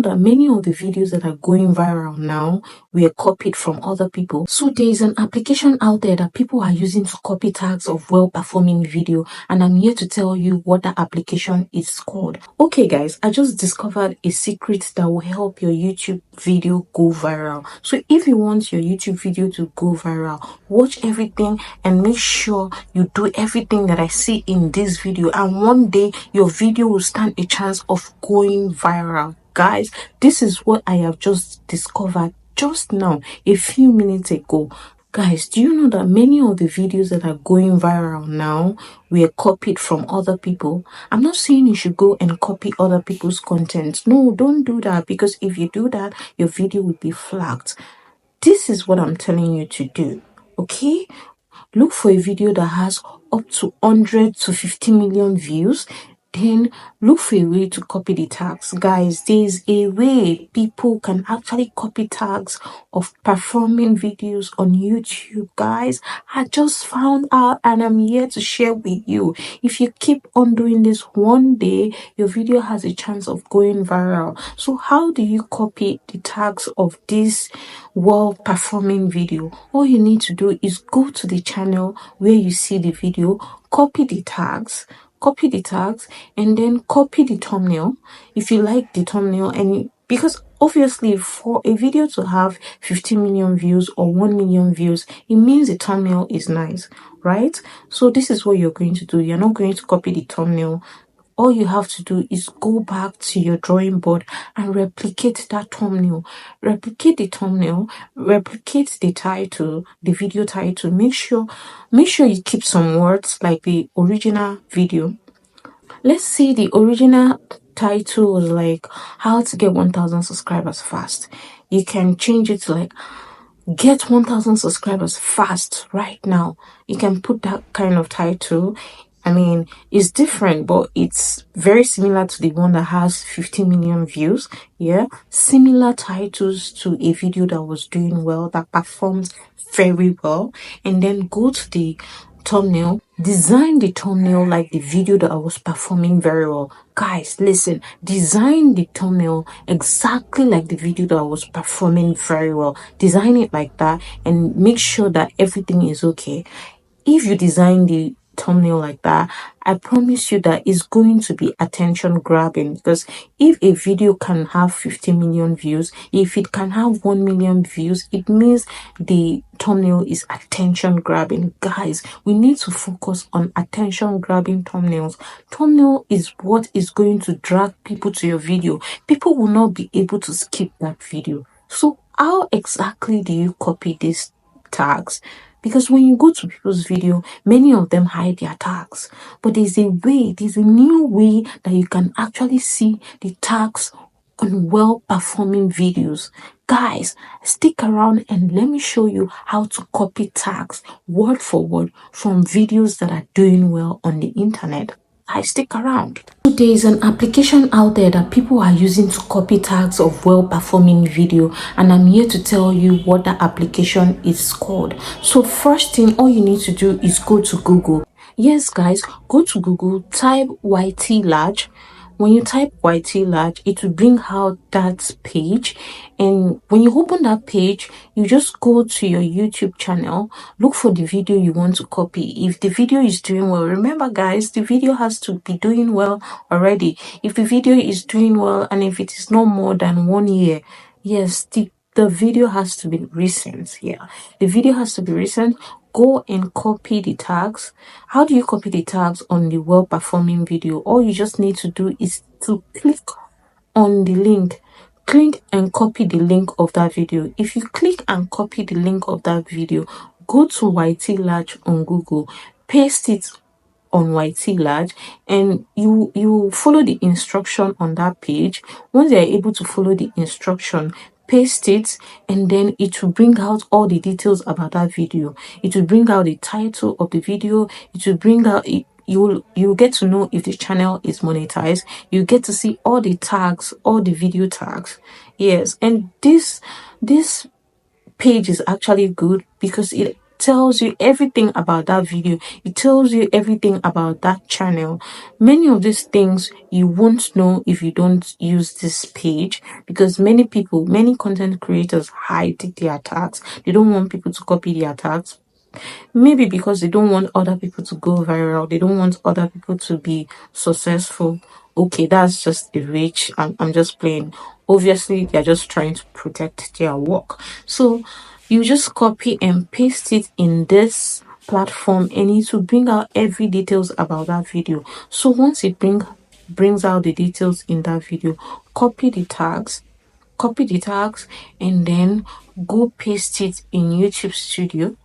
know that many of the videos that are going viral now were copied from other people? So there is an application out there that people are using to copy tags of well-performing video, and I'm here to tell you what that application is called. Okay guys, I just discovered a secret that will help your YouTube video go viral. So if you want your YouTube video to go viral, watch everything and make sure you do everything that I see in this video, and one day your video will stand a chance of going viral. Guys, this is what I have just discovered just now, a few minutes ago. Guys, do you know that many of the videos that are going viral now were copied from other people? I'm not saying you should go and copy other people's content. No, don't do that, because if you do that, your video will be flagged. This is what I'm telling you to do, okay? Look for a video that has up to 100 to 50 million views. Then look for a way to copy the tags. Guys, there's a way people can actually copy tags of performing videos on YouTube. Guys, I just found out and I'm here to share with you. If you keep on doing this, one day your video has a chance of going viral. So how do you copy the tags of this well-performing video? All you need to do is go to the channel where you see the video, copy the tags, and then copy the thumbnail if you like the thumbnail. And because obviously for a video to have 50 million views or 1 million views, it means the thumbnail is nice, right? So this is what you're going to do. You're not going to copy the thumbnail. All you have to do is go back to your drawing board and replicate that thumbnail. Replicate the thumbnail, replicate the title, the video title. Make sure you keep some words like the original video. Let's say the original title was like how to get 1,000 subscribers fast. You can change it to like get 1,000 subscribers fast right now. You can put that kind of title. I mean, it's different, but it's very similar to the one that has 50 million views. Yeah, similar titles to a video that was doing well, that performs very well. And then go to the thumbnail, design the thumbnail like the video that I was performing very well. Guys, listen, design the thumbnail exactly like the video that I was performing very well. Design it like that and make sure that everything is okay. If you design the thumbnail like that, I promise you that it's going to be attention grabbing, because if a video can have 50 million views, if it can have 1 million views, it means the thumbnail is attention grabbing. Guys, we need to focus on attention grabbing thumbnails. Thumbnail is what is going to drag people to your video. People will not be able to skip that video. So how exactly do you copy these tags? Because when you go to people's video, many of them hide their tags. But there's a new way that you can actually see the tags on well-performing videos. Guys, stick around and let me show you how to copy tags word for word from videos that are doing well on the internet. Stick around. So there is an application out there that people are using to copy tags of well-performing video, and I'm here to tell you what that application is called. So first thing, all you need to do is go to Google. Yes guys, go to Google, type YT large. When you type YT large, it will bring out that page, and when you open that page, you just go to your YouTube channel, look for the video you want to copy. If the video is doing well, remember guys, the video has to be doing well already. If the video is doing well and if it is not more than 1 year, yes, the video has to be recent. Yeah, the video has to be recent. Go and copy the tags. How do you copy the tags on the well-performing video? All you just need to do is to click on the link. Click and copy the link of that video. If you click and copy the link of that video, go to YT large on Google, paste it on YT large, and you follow the instruction on that page. Once you're able to follow the instruction, paste it, and then it will bring out all the details about that video. It will bring out the title of the video. It will bring out you'll get to know if the channel is monetized. You get to see all the tags, all the video tags. Yes, and this page is actually good because it tells you everything about that video. It tells you everything about that channel. Many of these things you won't know if you don't use this page, because many people, many content creators hide their tags. They don't want people to copy their tags. Maybe because they don't want other people to go viral. They don't want other people to be successful. Okay, that's just a rage. I'm just playing. Obviously, they're just trying to protect their work. So you just copy and paste it in this platform, and it will bring out every details about that video. So once it brings out the details in that video, copy the tags, and then go paste it in YouTube Studio.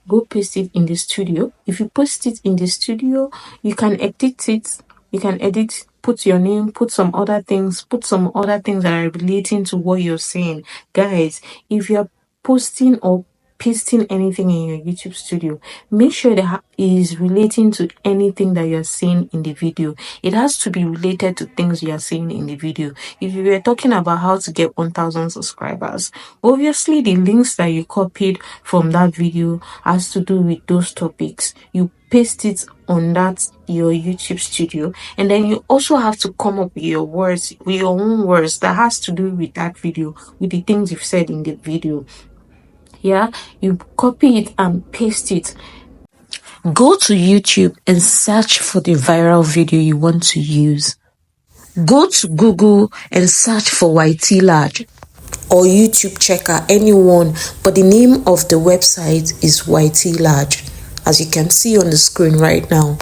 Go paste it in the studio. If you post it in the studio, you can edit it. You can edit, put your name, put some other things that are relating to what you're saying. Guys, if you're posting or pasting anything in your YouTube studio, make sure that it is relating to anything that you're saying in the video. It has to be related to things you are saying in the video. If you were talking about how to get 1,000 subscribers, obviously the links that you copied from that video has to do with those topics. You paste it on that your YouTube studio, and then you also have to come up with your words, with your own words that has to do with that video, with the things you've said in the video. Yeah, you copy it and paste it. Go to YouTube and search for the viral video you want to use. Go to Google and search for YT Large or YouTube Checker, anyone, but the name of the website is YT Large, as you can see on the screen right now.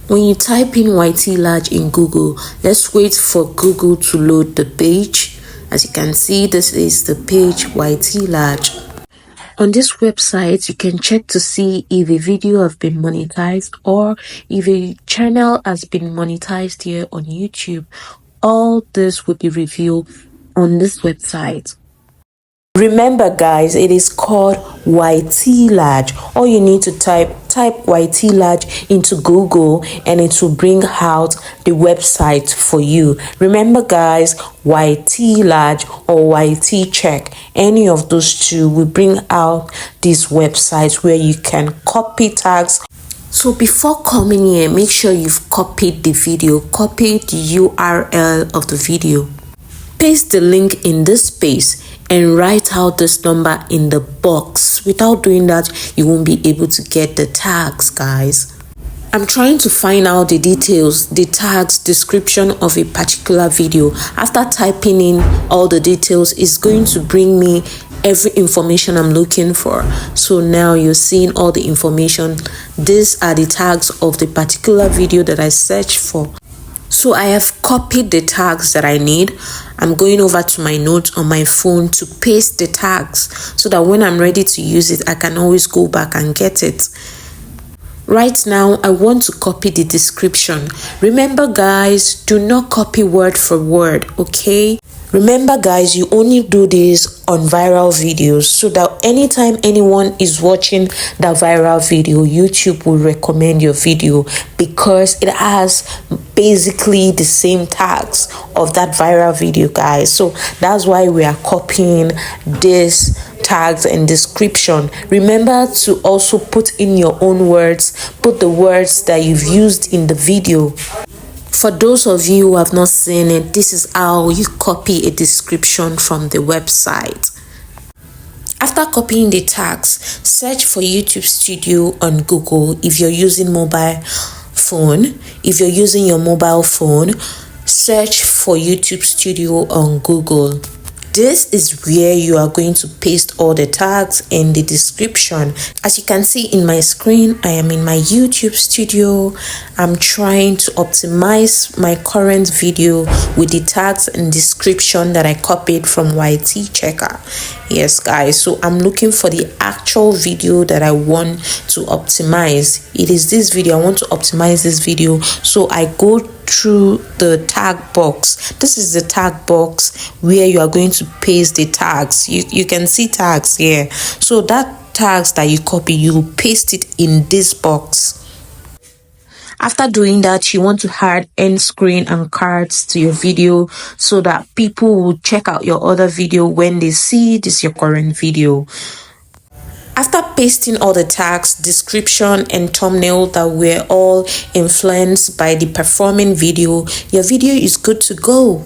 When you type in YT Large in Google, let's wait for Google to load the page. As you can see, this is the page YT Large. On this website, you can check to see if a video has been monetized or if a channel has been monetized here on YouTube. All this will be revealed on this website. Remember guys, it is called YT Large. All you need to type YT Large into Google and it will bring out the website for you. Remember guys, YT Large or YT Check, any of those two will bring out these websites where you can copy tags. So before coming here, make sure you've copied the video, copy the URL of the video. Paste the link in this space and write out this number in the box. Without doing that, you won't be able to get the tags, guys. I'm trying to find out the details, the tags, description of a particular video. After typing in all the details, it's going to bring me every information I'm looking for. So now you're seeing all the information. These are the tags of the particular video that I searched for. So I have copied the tags that I need. I'm going over to my notes on my phone to paste the tags so that when I'm ready to use it, I can always go back and get it. Right now, I want to copy the description. Remember guys, do not copy word for word, okay? Remember guys, you only do this on viral videos so that anytime anyone is watching that viral video, YouTube will recommend your video because it has basically the same tags of that viral video, guys. So that's why we are copying this tags and description. Remember to also put in your own words, put the words that you've used in the video. For those of you who have not seen it, this is how you copy a description from the website. After copying the tags, search for YouTube Studio on Google if you're using mobile phone. If you're using your mobile phone, search for YouTube Studio on Google. This is where you are going to paste all the tags in the description. As you can see in my screen, I am in my YouTube studio. I'm trying to optimize my current video with the tags and description that I copied from YT Checker. Yes guys, so I'm looking for the actual video that I want to optimize. It is this video. I want to optimize this video, so I go through the tag box. This is the tag box where you are going to paste the tags. You can see tags here. So that tags that you copy, you paste it in this box. After doing that, you want to add end screen and cards to your video so that people will check out your other video when they see this your current video. After pasting all the tags, description, and thumbnail that were all influenced by the performing video, your video is good to go.